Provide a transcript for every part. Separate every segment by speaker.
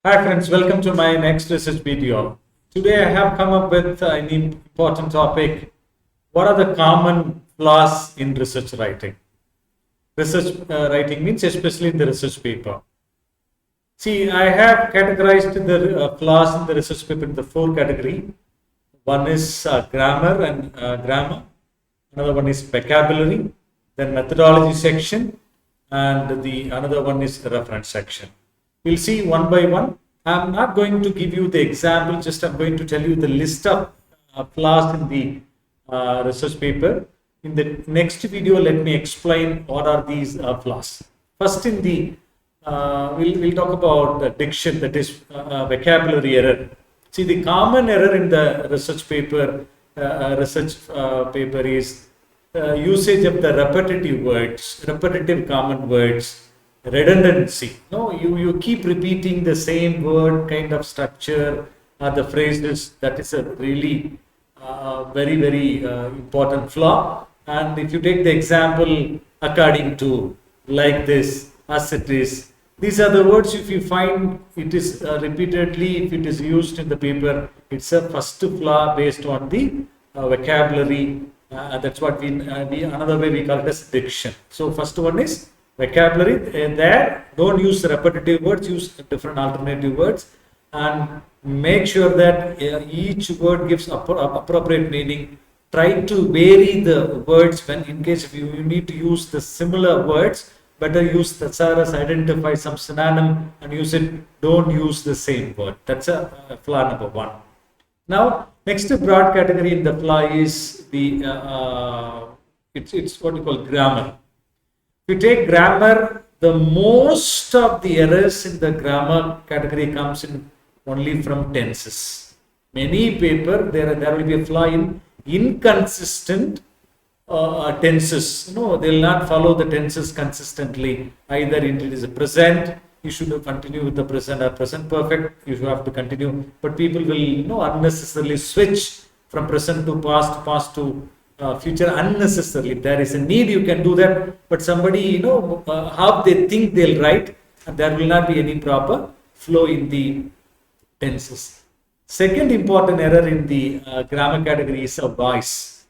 Speaker 1: Hi friends, welcome to my next research video. Today I have come up with an important topic. What are the common flaws in research writing? Research writing means especially in the research paper. See, I have categorized the flaws in the research paper in the four category. One is grammar. Another one is vocabulary, then methodology section, and the another one is the reference section. We'll see one by one. I'm not going to give you the example, just I'm going to tell you the list of flaws in the research paper. In the next video, let me explain what are these flaws. First, we'll talk about the diction, that is vocabulary error. See, the common error in the research paper is usage of the repetitive common words, redundancy. No, you keep repeating the same word kind of structure or the phrases. That is a really very important flaw. And if you take the example according to, like this, as it is, these are the words. If you find it is repeatedly, if it is used in the paper, it's a first flaw based on the vocabulary. That's what another way we call it as diction. So first one is vocabulary. And there, don't use repetitive words, use different alternative words, and make sure that each word gives appropriate meaning. Try to vary the words when, in case if you need to use the similar words, better use thesaurus, identify some synonym and use it. Don't use the same word. That's a flaw number one. Now, next broad category in the flaw is the it's what we call grammar. If you take grammar, the most of the errors in the grammar category comes in only from tenses. Many paper there will be a flaw in inconsistent tenses. They will not follow the tenses consistently. Either it is a present, you should continue with the present, or present perfect, you have to continue. But people will unnecessarily switch from present to past to future unnecessarily. If there is a need, you can do that. But somebody, how they think they'll write, and there will not be any proper flow in the tenses. Second important error in the grammar category is a voice,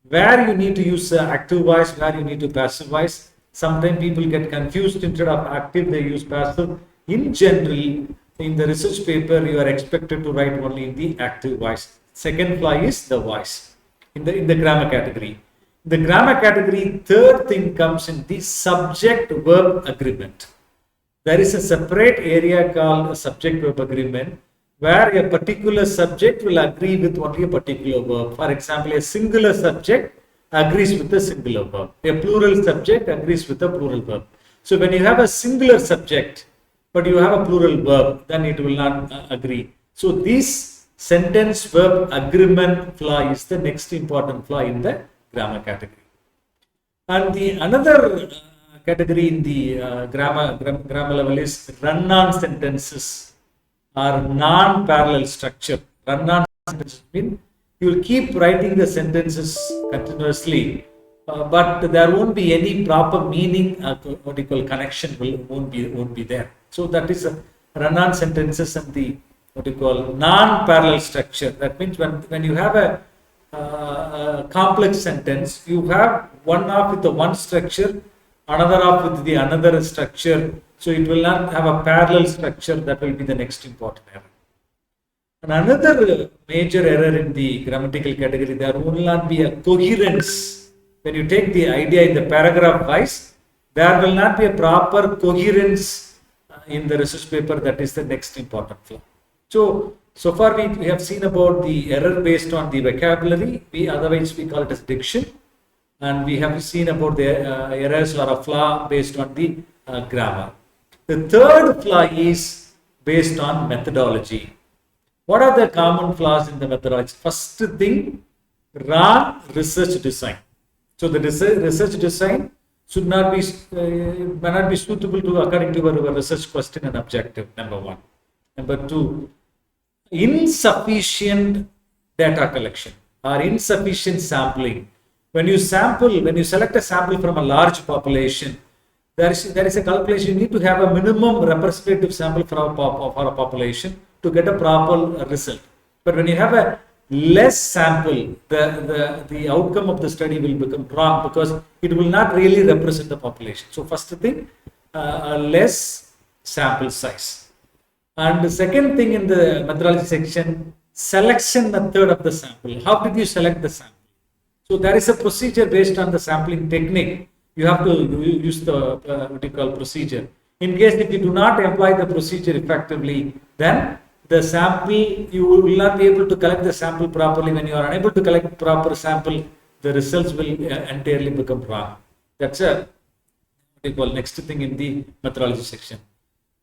Speaker 1: where you need to use active voice, where you need to passive voice. Sometimes people get confused. Instead of active, they use passive. In general, in the research paper, you are expected to write only in the active voice. Second flaw is the voice in the grammar category. The grammar category, third thing comes in the subject-verb agreement. There is a separate area called a subject-verb agreement, where a particular subject will agree with only a particular verb. For example, a singular subject agrees with a singular verb. A plural subject agrees with a plural verb. So when you have a singular subject, but you have a plural verb, then it will not agree. So this sentence verb agreement flaw is the next important flaw in the grammar category. And the another category in the grammar level is run-on sentences or non-parallel structure. Run-on sentences mean you will keep writing the sentences continuously, but there won't be any proper meaning. What you call connection won't be there. So that is a run-on sentences and the what you call non-parallel structure. That means when you have a complex sentence, you have one half with the one structure, another half with the another structure. So it will not have a parallel structure. That will be the next important error. And another major error in the grammatical category, there will not be a coherence. When you take the idea in the paragraph wise, there will not be a proper coherence in the research paper. That is the next important flaw. So far we have seen about the error based on the vocabulary. Otherwise we call it as diction. And we have seen about the errors or a flaw based on the grammar. The third flaw is based on methodology. What are the common flaws in the methodology? First thing, wrong research design. So the research design should not be may not be suitable to according to your research question and objective. Number one. Number two, insufficient data collection or insufficient sampling. When you select a sample from a large population, there is a calculation. You need to have a minimum representative sample for a population to get a proper result. But when you have a less sample, the outcome of the study will become wrong because it will not really represent the population. So first thing, a less sample size. And the second thing in the methodology section, selection method of the sample. How did you select the sample? So there is a procedure based on the sampling technique. You have to use the what you call procedure. In case if you do not employ the procedure effectively, then the sample, you will not be able to collect the sample properly. When you are unable to collect proper sample, the results will entirely become wrong. That's a what you call next thing in the methodology section.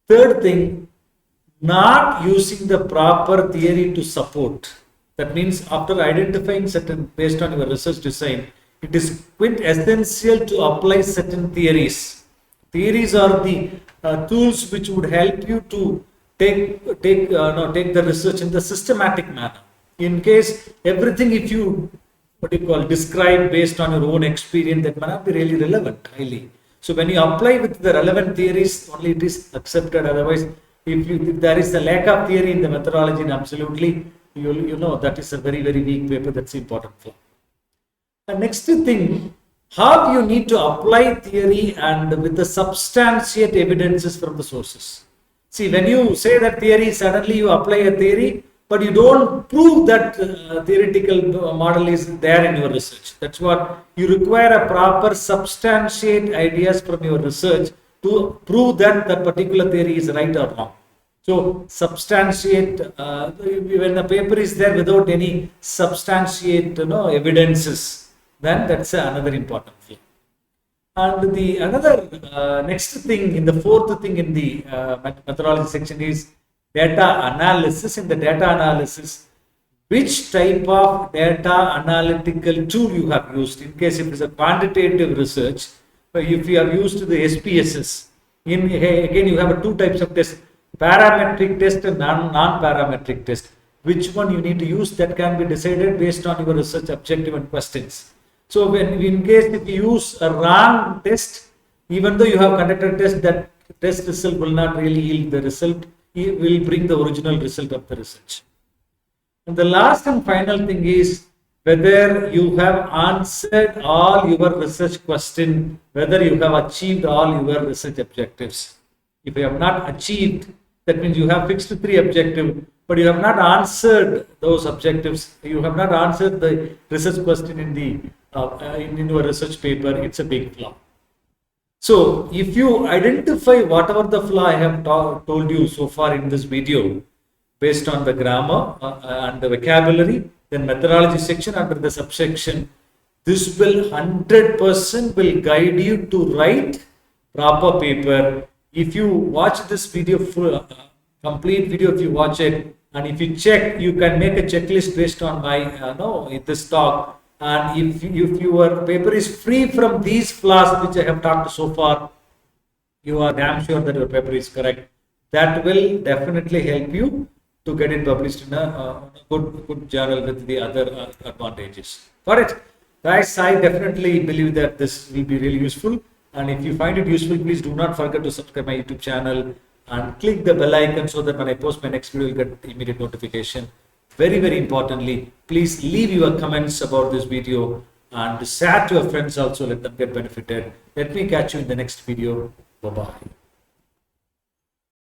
Speaker 1: Third thing, not using the proper theory to support. That means after identifying certain, based on your research design, it is quite essential to apply certain theories. Theories are the tools which would help you to take the research in the systematic manner. In case everything, if you what you call describe based on your own experience, that may not be really relevant highly. So when you apply with the relevant theories, only it is accepted. Otherwise, if there is a lack of theory in the methodology, then absolutely you know that is a very weak paper. That's important for. The next thing, how you need to apply theory and with the substantiate evidences from the sources. See, when you say that theory, suddenly you apply a theory, but you don't prove that theoretical model is there in your research. That's what you require, a proper substantiate ideas from your research to prove that that particular theory is right or wrong. So substantiate, when the paper is there without any substantiate evidences, then that's another important thing. And the another next thing, in the fourth thing in the methodology section is data analysis. In the data analysis, which type of data analytical tool you have used. In case if it is a quantitative research, if you have used the SPSS, again you have two types of tests, parametric test and non-parametric test. Which one you need to use, that can be decided based on your research objective and questions. So when in case if you use a wrong test, even though you have conducted a test, that test result will not really yield the result. It will bring the original result of the research. And the last and final thing is whether you have answered all your research question, whether you have achieved all your research objectives. If you have not achieved, that means you have fixed 3 objectives, but you have not answered those objectives. You have not answered the research question in your research paper. It's a big flaw. So if you identify whatever the flaw I have told you so far in this video, based on the grammar and the vocabulary, then methodology section under the subsection, this will 100% will guide you to write proper paper. If you watch this video full, complete video, if you watch it, and if you check, you can make a checklist based on my this talk. And if your paper is free from these flaws which I have talked so far, you are damn sure that your paper is correct. That will definitely help you to get it published in a good journal with the other advantages. Got it? Guys, I definitely believe that this will be really useful. And if you find it useful, please do not forget to subscribe my YouTube channel and click the bell icon so that when I post my next video, you'll get immediate notification. Very importantly, please leave your comments about this video and share to your friends also, let them get benefited. Let me catch you in the next video. Bye-bye.